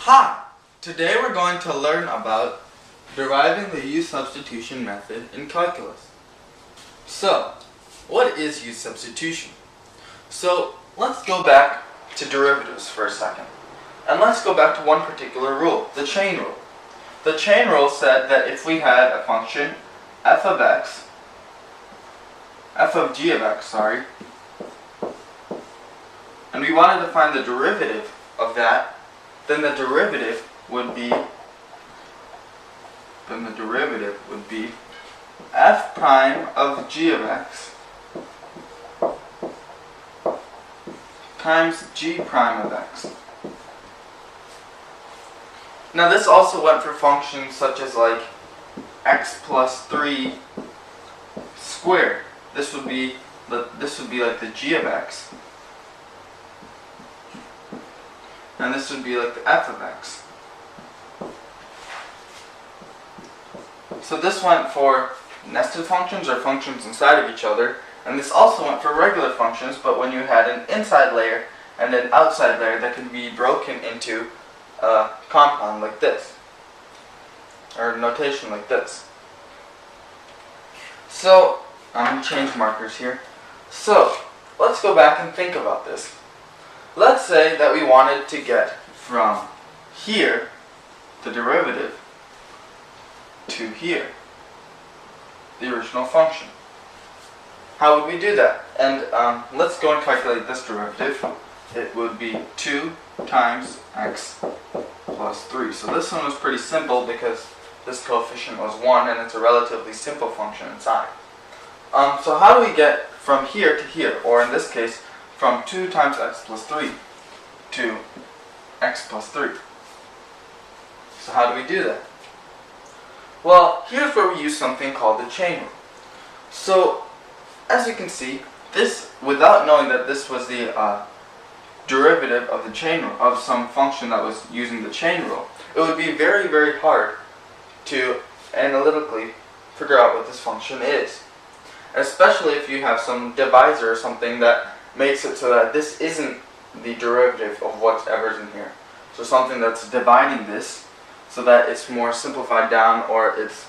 Hi! Today we're going to learn about deriving the U-substitution method in calculus. So, what is U-substitution? So, let's go back to derivatives for a second. And let's go back to one particular rule, the chain rule. The chain rule said that if we had a function f of g of x, and we wanted to find the derivative of that, then the derivative would be f prime of g of x times g prime of x. Now this also went for functions such as like x plus 3 squared. This would be like the g of x, and this would be like the f of x. So this went for nested functions or functions inside of each other, and this also went for regular functions, but when you had an inside layer and an outside layer that could be broken into a compound like this, or notation like this. So I'm going to change markers here. So let's go back and think about this. Let's say that we wanted to get from here, the derivative, to here, the original function. How would we do that? And let's go and calculate this derivative. It would be 2 times x plus 3. So this one was pretty simple because this coefficient was 1 and it's a relatively simple function inside. So how do we get from here to here, or in this case, from 2 times x plus 3 to x plus 3? So how do we do that? Well, here's where we use something called the chain rule. So, as you can see, this, without knowing that this was the derivative of the chain rule, of some function that was using the chain rule, it would be very, very hard to analytically figure out what this function is. Especially if you have some divisor or something that makes it so that this isn't the derivative of whatever's in here. So something that's dividing this so that it's more simplified down, or it's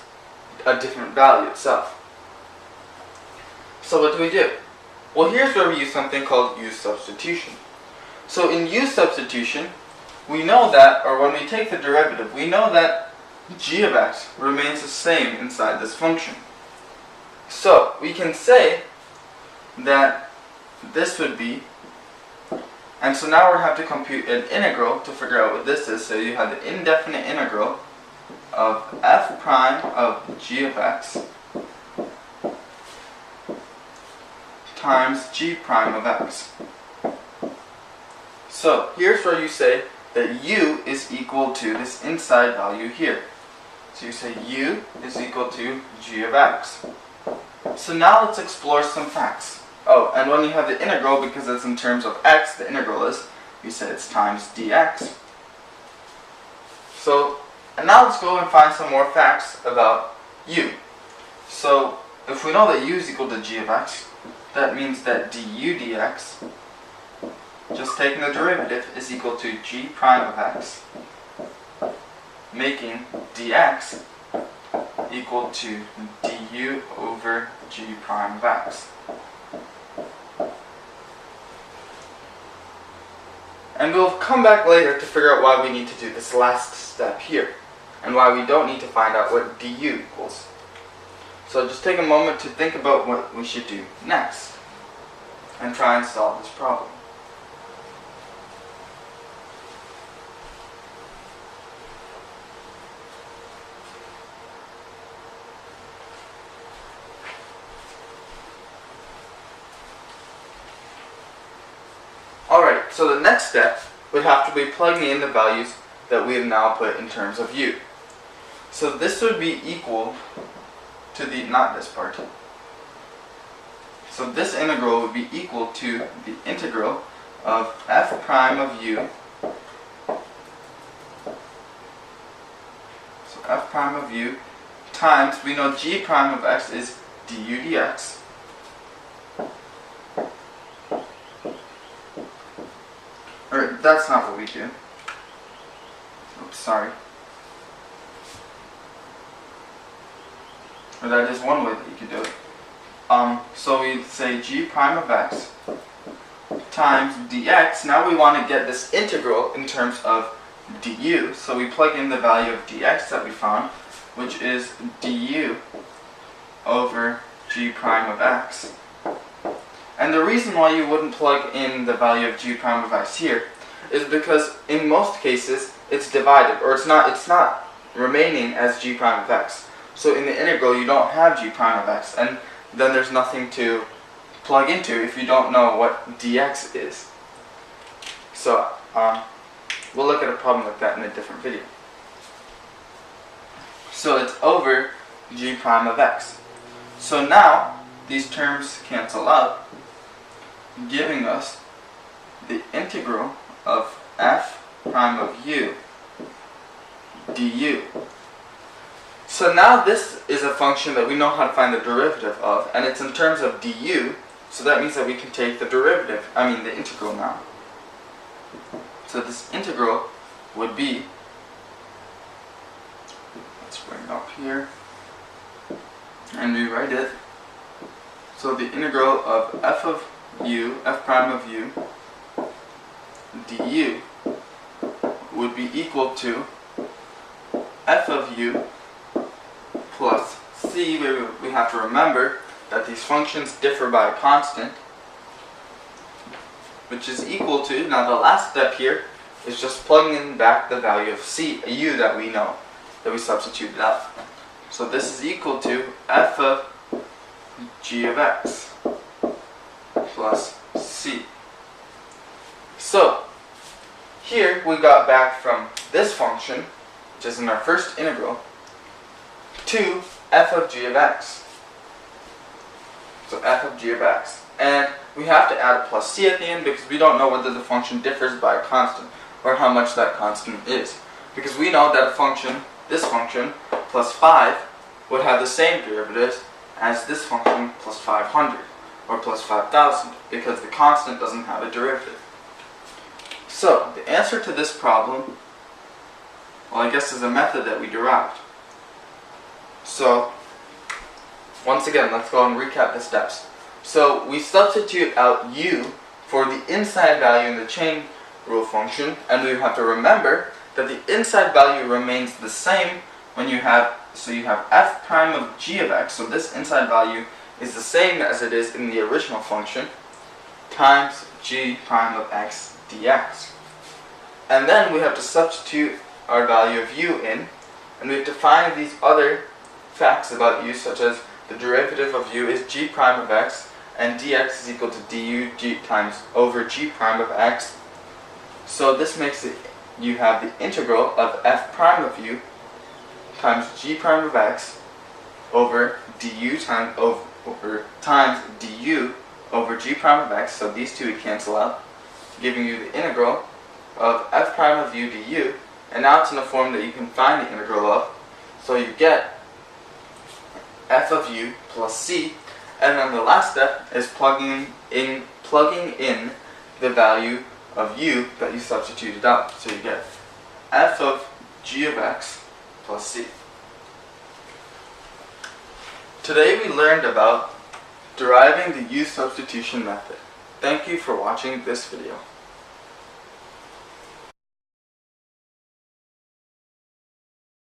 a different value itself. So what do we do? Well, here's where we use something called U-substitution. So in U-substitution, we know that, or when we take the derivative, we know that g of x remains the same inside this function. So we can say that this would be, and so now we have to compute an integral to figure out what this is. So you have the indefinite integral of f prime of g of x times g prime of x. So here's where you say that u is equal to this inside value here. So you say u is equal to g of x. So now let's explore some facts. Oh, and when you have the integral, because it's in terms of x, the integral is, we said it's times dx. So, and now let's go and find some more facts about u. So, if we know that u is equal to g of x, that means that du dx, just taking the derivative, is equal to g prime of x, making dx equal to du over g prime of x. And we'll come back later to figure out why we need to do this last step here, and why we don't need to find out what du equals. So just take a moment to think about what we should do next, and try and solve this problem. Alright, so the next step would have to be plugging in the values that we have now put in terms of u. So this would be equal to the, not this part. So this integral would be equal to the integral of f prime of u. So f prime of u times, we know g prime of x is du dx. Or that's not what we do. Oops, sorry. Or that is one way that you could do it. So we say g prime of x times dx. Now we want to get this integral in terms of du. So we plug in the value of dx that we found, which is du over g prime of x. And the reason why you wouldn't plug in the value of g prime of x here is because in most cases it's divided, or it's not remaining as g prime of x. So in the integral you don't have g prime of x, and then there's nothing to plug into if you don't know what dx is. So we'll look at a problem like that in a different video. So it's over g prime of x. So now these terms cancel out, giving us the integral of f prime of u du. So now this is a function that we know how to find the derivative of, and it's in terms of du, so that means that we can take the integral now. So this integral would be, let's bring it up here and rewrite it. So the integral of f prime of u du would be equal to f of u plus c, where we have to remember that these functions differ by a constant, which is equal to, now the last step here is just plugging in back the value of u that we know, that we substituted out. So this is equal to f of g of x plus c. So here we got back from this function, which is in our first integral, to f of g of x. So f of g of x. And we have to add a plus c at the end because we don't know whether the function differs by a constant or how much that constant is. Because we know that a function, this function, plus 5 would have the same derivatives as this function plus 500 or plus 5,000 because the constant doesn't have a derivative. So the answer to this problem, well, I guess is a method that we derived. So once again, let's go and recap the steps. So we substitute out u for the inside value in the chain rule function, and we have to remember that the inside value remains the same when you have, so you have f prime of g of x, so this inside value is the same as it is in the original function, times g prime of x dx. And then we have to substitute our value of u in, and we have to find these other facts about u, such as the derivative of u is g prime of x, and dx is equal to du times over g prime of x. So this makes it, you have the integral of f prime of u times g prime of x over du times du over g prime of x. So these two would cancel out, giving you the integral of f prime of u du. And now it's in a form that you can find the integral of. So you get f of u plus c, and then the last step is plugging in the value of u that you substituted out. So you get f of g of x plus c. Today we learned about deriving the U-substitution method. Thank you for watching this video.